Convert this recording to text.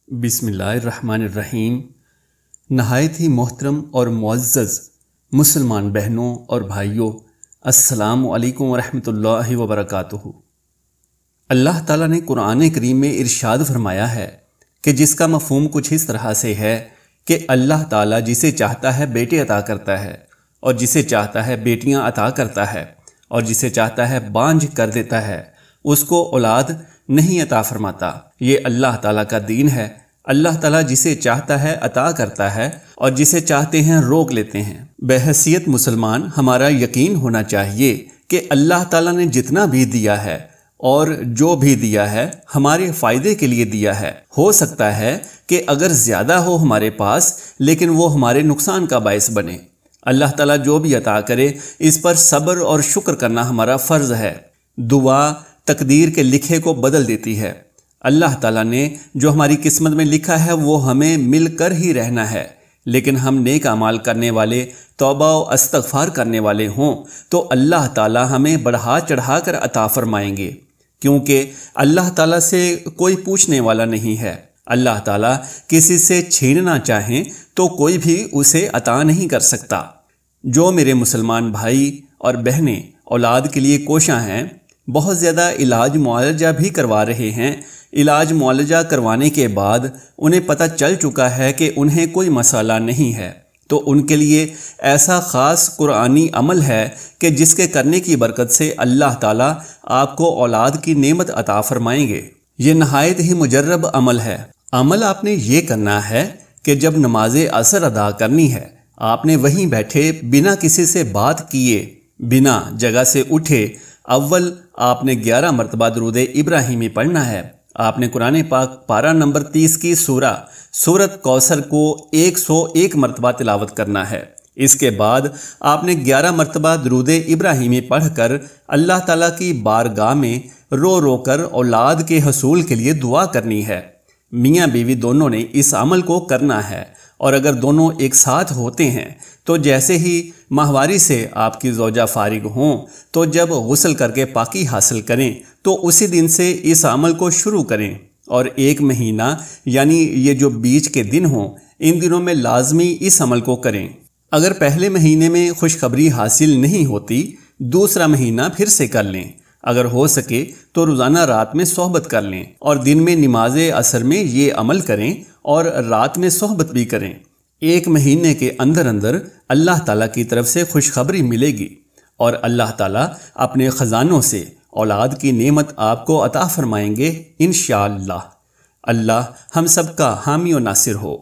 بسم اللہ الرحمن الرحیم۔ نہایت ہی محترم اور معزز مسلمان بہنوں اور بھائیوں، السلام علیکم ورحمۃ اللہ وبرکاتہ۔ اللہ تعالیٰ نے قرآن کریم میں ارشاد فرمایا ہے کہ جس کا مفہوم کچھ اس طرح سے ہے کہ اللہ تعالیٰ جسے چاہتا ہے بیٹے عطا کرتا ہے، اور جسے چاہتا ہے بیٹیاں عطا کرتا ہے، اور جسے چاہتا ہے بانجھ کر دیتا ہے، اس کو اولاد نہیں عطا فرماتا۔ یہ اللہ تعالیٰ کا دین ہے۔ اللہ تعالیٰ جسے چاہتا ہے عطا کرتا ہے، اور جسے چاہتے ہیں روک لیتے ہیں۔ بحیثیت مسلمان ہمارا یقین ہونا چاہیے کہ اللہ تعالیٰ نے جتنا بھی دیا ہے اور جو بھی دیا ہے ہمارے فائدے کے لیے دیا ہے۔ ہو سکتا ہے کہ اگر زیادہ ہو ہمارے پاس، لیکن وہ ہمارے نقصان کا باعث بنے۔ اللہ تعالیٰ جو بھی عطا کرے اس پر صبر اور شکر کرنا ہمارا فرض ہے۔ دعا تقدیر کے لکھے کو بدل دیتی ہے۔ اللہ تعالیٰ نے جو ہماری قسمت میں لکھا ہے وہ ہمیں مل کر ہی رہنا ہے، لیکن ہم نیک اعمال کرنے والے، توبہ و استغفار کرنے والے ہوں تو اللہ تعالیٰ ہمیں بڑھا چڑھا کر عطا فرمائیں گے، کیونکہ اللہ تعالیٰ سے کوئی پوچھنے والا نہیں ہے۔ اللہ تعالیٰ کسی سے چھیننا چاہیں تو کوئی بھی اسے عطا نہیں کر سکتا۔ جو میرے مسلمان بھائی اور بہنیں اولاد کے لیے کوشاں ہیں، بہت زیادہ علاج معالجہ بھی کروا رہے ہیں، علاج معالجہ کروانے کے بعد انہیں پتہ چل چکا ہے کہ انہیں کوئی مسئلہ نہیں ہے، تو ان کے لیے ایسا خاص قرآنی عمل ہے کہ جس کے کرنے کی برکت سے اللہ تعالیٰ آپ کو اولاد کی نعمت عطا فرمائیں گے۔ یہ نہایت ہی مجرب عمل ہے۔ عمل آپ نے یہ کرنا ہے کہ جب نماز عصر ادا کرنی ہے، آپ نے وہیں بیٹھے بنا کسی سے بات کیے، بنا جگہ سے اٹھے، اول آپ نے 11 مرتبہ درود ابراہیمی پڑھنا ہے۔ آپ نے قرآن پاک پارہ نمبر 30 کی سورت کوثر کو 101 مرتبہ تلاوت کرنا ہے۔ اس کے بعد آپ نے 11 مرتبہ درود ابراہیمی پڑھ کر اللہ تعالیٰ کی بارگاہ میں رو رو کر اولاد کے حصول کے لیے دعا کرنی ہے۔ میاں بیوی دونوں نے اس عمل کو کرنا ہے، اور اگر دونوں ایک ساتھ ہوتے ہیں تو جیسے ہی ماہواری سے آپ کی زوجہ فارغ ہوں تو جب غسل کر کے پاکی حاصل کریں تو اسی دن سے اس عمل کو شروع کریں، اور 1 مہینہ یعنی یہ جو بیچ کے دن ہوں ان دنوں میں لازمی اس عمل کو کریں۔ اگر پہلے مہینے میں خوشخبری حاصل نہیں ہوتی، دوسرا مہینہ پھر سے کر لیں۔ اگر ہو سکے تو روزانہ رات میں صحبت کر لیں، اور دن میں نماز عصر میں یہ عمل کریں اور رات میں صحبت بھی کریں۔ 1 مہینے کے اندر اندر اللہ تعالیٰ کی طرف سے خوشخبری ملے گی، اور اللہ تعالیٰ اپنے خزانوں سے اولاد کی نعمت آپ کو عطا فرمائیں گے انشاءاللہ۔ اللہ ہم سب کا حامی و ناصر ہو۔